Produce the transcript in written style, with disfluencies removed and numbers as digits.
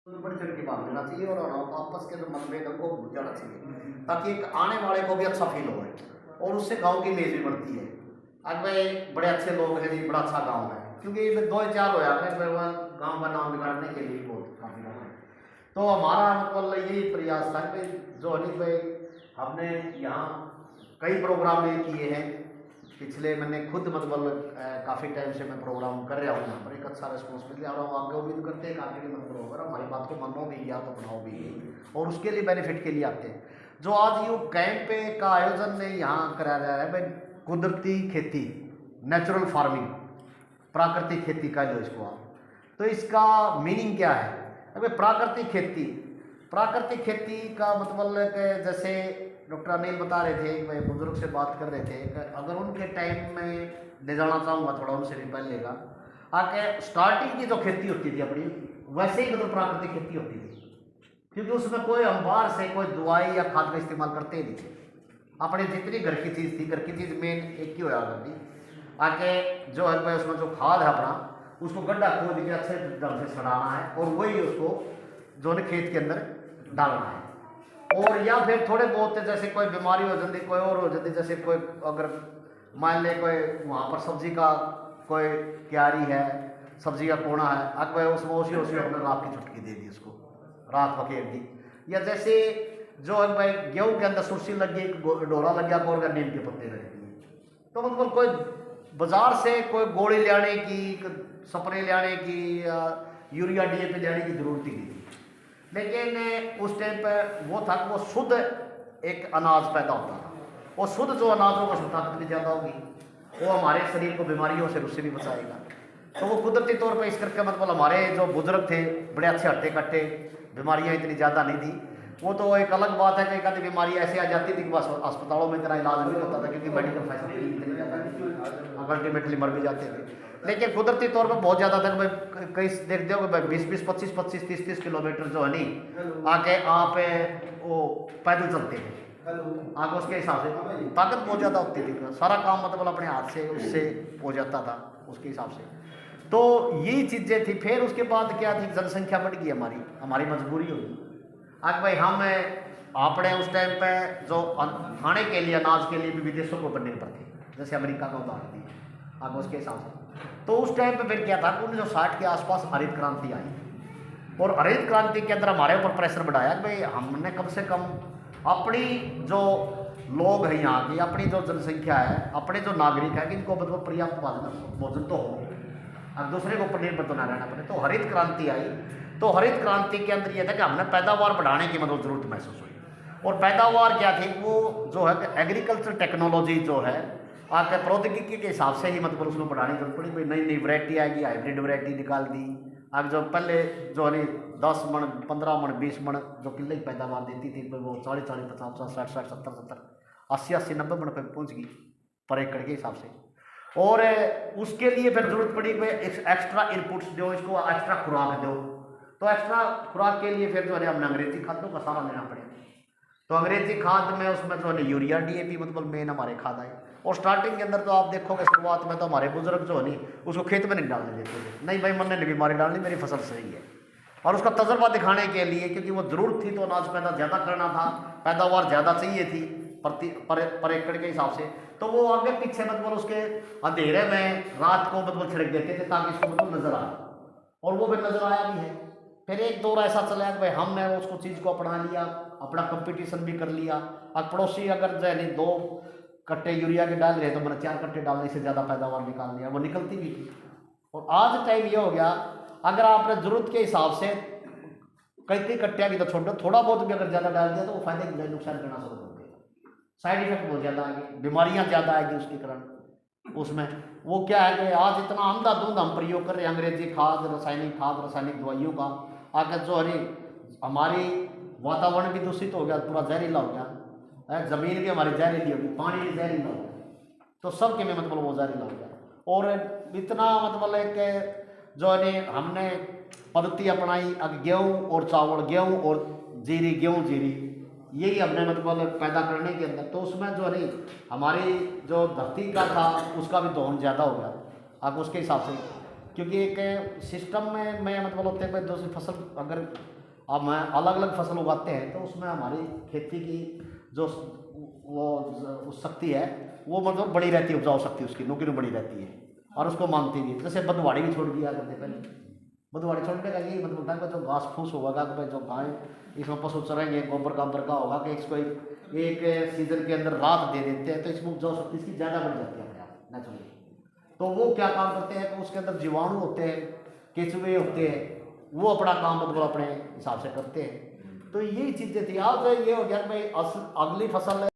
तो बढ़ चढ़ के भाग लेना चाहिए और आपस के जो मतभेद उनको भूल जाना चाहिए, ताकि एक आने वाले को भी अच्छा फील हो और उससे गांव की इमेज भी बढ़ती है। अब भाई बड़े अच्छे लोग हैं जी, बड़ा अच्छा गांव है, क्योंकि दो चार हो जाते हैं वह गांव का नाम बिगाड़ने के लिए बहुत काफ़ी लोग हैं। तो हमारा मतलब यही प्रयास था कि जो अनिल भाई हमने यहाँ कई प्रोग्राम ये किए हैं पिछले, मैंने खुद मतलब काफ़ी टाइम से मैं प्रोग्राम कर रहा हूँ यहाँ पर, एक अच्छा रिस्पॉन्स मिल रहा है और आगे उम्मीद करते हैं कि आगे भी मतलब होगा, हमारी बात को मानो भी या तो अपनाओ भी और उसके लिए बेनिफिट के लिए आते हैं। जो आज ये कैंप का आयोजन यहाँ कराया जा रहा है भाई, कुदरती खेती, नेचुरल फार्मिंग, प्राकृतिक खेती का जो इसको आप, तो इसका मीनिंग क्या है? अबे प्राकृतिक खेती का मतलब कि जैसे डॉक्टर अनिल बता रहे थे, मैं बुजुर्ग से बात कर रहे थे कि अगर उनके टाइम में ले जाना चाहूँगा थोड़ा उनसे भी पहले का आके, स्टार्टिंग की जो खेती होती थी अपनी, वैसे ही मतलब प्राकृतिक खेती होती थी, क्योंकि उसमें कोई हम बाहर से कोई दवाई या खाद का इस्तेमाल करते ही नहीं थे। अपने जितनी घर की चीज़ थी, घर की चीज़ मेन एक ही होया करती, आके जो है भाई उसमें जो खाद है अपना, उसको गड्ढा खोद के अच्छे ढंग से सड़ाना है और वही उसको जो है खेत के अंदर डालना है। और या फिर थोड़े बहुत जैसे कोई बीमारी हो जाती, कोई और हो जाती, जैसे कोई अगर मान ले कोई वहाँ पर सब्जी का कोई क्यारी है, सब्जी का कोना है, अगर उसमें उसी उसी अपने रात की छुटकी दे दी, उसको रात पकेड़ दी। या जैसे जो है भाई गेहूँ के अंदर सुरसी लग गई, डोरा लग गया, और नीम के पत्ते लग गए, तो मतलब कोई बाजार से कोई गोली लाने की, स्प्रे लाने की या यूरिया डीएपी लाने की जरूरत ही नहीं थी। लेकिन उस टाइम पर वो था कि वो शुद्ध एक अनाज पैदा होता था, और शुद्ध जो अनाज होगा उसमें ताकत भी ज़्यादा होगी, वो हमारे शरीर को बीमारियों से उससे भी बचाएगा। तो वो कुदरती तौर पर इस करके मतलब हमारे जो बुजुर्ग थे बड़े अच्छे हट्टे कट्टे, बीमारियाँ इतनी ज़्यादा नहीं थी। वो तो एक अलग बात है कि एक आधी बीमारी ऐसी आ जाती थी कि बस अस्पतालों में इतना इलाज नहीं होता था, क्योंकि मेडिकल फैसिलिटी इतनी ज़्यादा नहीं थी, अल्टीमेटली मर भी जाते थे। लेकिन कुदरती तौर पर बहुत ज़्यादा तक भाई कई देखते हो कि भाई 20-20, 25-25, 30-30 किलोमीटर जो है नहीं आके आप वो पैदल चलते थे आगे, उसके हिसाब से ताकत बहुत ज़्यादा होती थी, सारा काम मतलब अपने हाथ से उससे हो जाता था उसके हिसाब से। तो यही चीज़ें थी। फिर उसके बाद क्या थी, जनसंख्या बढ़ गई, हमारी हमारी मजबूरी होगी। आज भाई हम आपने उस टाइम पे जो खाने के लिए, अनाज के लिए भी विदेशों को करने पड़ते, जैसे अमेरिका का उदाहरण दिया आगे उसके हिसाब से। तो उस टाइम पे फिर क्या था, 1960 के आसपास हरित क्रांति आई, और हरित क्रांति के अंदर हमारे ऊपर प्रेशर बढ़ाया कि भाई हमने कम से कम अपनी जो लोग हैं यहाँ की, अपनी जो जनसंख्या है, अपने जो नागरिक है, कि इनको मतलब पर्याप्त भोजन तो हो, अब दूसरे के ऊपर निर्भर तो ना रहना पड़े। तो हरित क्रांति आई, तो हरित क्रांति के अंदर यह था कि हमने पैदावार बढ़ाने की मतलब जरूरत महसूस हुई। और पैदावार क्या थी, वो जो है एग्रीकल्चर टेक्नोलॉजी जो है आके प्रौद्योगिकी के हिसाब से ही मतलब उसमें बढ़ाने की जरूरत पड़ी। भाई नई नई वैरायटी आएगी, हाइब्रिड वैरायटी निकाल दी। अब जो पहले जो है 10 मन, 15 मन, 20 मन जो किले की पैदावार देती थी, वो 40-40, 50-50, 60-60, 70-70, 80-80, 90 मन पर पहुँच गई पर एकड़ के हिसाब से। और उसके लिए फिर जरूरत पड़ी भाई एक्स्ट्रा इनपुट्स दो, इसको एक्स्ट्रा खुराक दो। तो एक्स्ट्रा खुराक के लिए फिर जो है हमने अंग्रेजी खादों का सहारा लेना पड़ेगा। तो अंग्रेजी खाद में उसमें जो है यूरिया डीएपी मतलब मेन हमारे खाद आए। और स्टार्टिंग के अंदर तो आप देखोगे शुरुआत में तो हमारे बुजुर्ग जो है नहीं उसको खेत में नहीं डालने देते थे, नहीं भाई मैंने नहीं बीमारी डालनी, मेरी फसल सही है। और उसका तजर्बा दिखाने के लिए, क्योंकि वो जरूरत थी तो अनाज पैदा ज़्यादा करना था, पैदावार ज़्यादा चाहिए थी पर एकड़ के हिसाब से, तो वो आगे पीछे मतलब उसके अंधेरे में रात को मतलब छिड़क देते थे ताकि इसको मतलब नजर आए, और वो भी नजर आया भी है। फिर एक दौर ऐसा चला कि भाई हमने उसको चीज़ को अपना लिया, अपना कंपटीशन भी कर लिया। अब पड़ोसी अगर जो है 2 कट्टे यूरिया के डाल रहे तो मैंने 4 कट्टे डालने से ज़्यादा पैदावार निकाल लिया, वो निकलती भी थी। और आज टाइम ये हो गया, अगर आपने जरूरत के हिसाब से कई कट्टिया की तो छोड़ दो, थोड़ा बहुत भी अगर ज़्यादा डाल दिया तो वो फायदे की नुकसान करना शुरू कर देगा, साइड इफेक्ट बहुत ज़्यादा आएंगे, बीमारियाँ ज़्यादा आएगी उसके कारण। उसमें वो क्या है कि आज इतना अंधाधुंध हम प्रयोग कर रहे हैं अंग्रेजी खाद, रासायनिक दवाइयों का, आगे जो है हमारी वातावरण भी दूषित हो गया, पूरा जहरीला हो गया, ज़मीन भी हमारी जहरीली होगी, पानी भी जहरीला हो गया, तो सब के में मतलब वो जहरीला हो गया। और इतना मतलब एक जो है हमने पद्धति अपनाई, अब गेहूँ और चावल, गेहूँ और जीरी, गेहूँ जीरी, यही हमने मतलब पैदा करने के अंदर, तो उसमें जो है हमारी जो धरती का था उसका भी दोहन ज़्यादा हो गया अब उसके हिसाब से, क्योंकि एक सिस्टम में मैं मतलब होते हैं दूसरी फसल अगर अब मैं अलग अलग फसल उगाते हैं तो उसमें हमारी खेती की जो वो शक्ति है वो मतलब बड़ी रहती है, उपजाऊ शक्ति उसकी नौकरी बड़ी रहती है और उसको मानती भी है। जैसे बदवाड़ी भी छोड़ दिया करते पहले, बदवाड़ी छोड़ने का यही मतलब होता है कि जो घास फूस होगा कि भाई जो गाय इसमें पशु चरेंगे, गोबर गाबर का होगा कि इसको एक सीजन के अंदर रात दे देते हैं तो इसमें उपजाऊ शक्ति इसकी ज़्यादा बढ़ जाती है अपने आप नेचुरली। तो वो क्या काम करते हैं कि उसके अंदर जीवाणु होते हैं, केचुए होते हैं, वो अपना काम मतलब अपने हिसाब से करते हैं। तो यही चीज़ें थी। आज ये हो गया भाई अगली फसल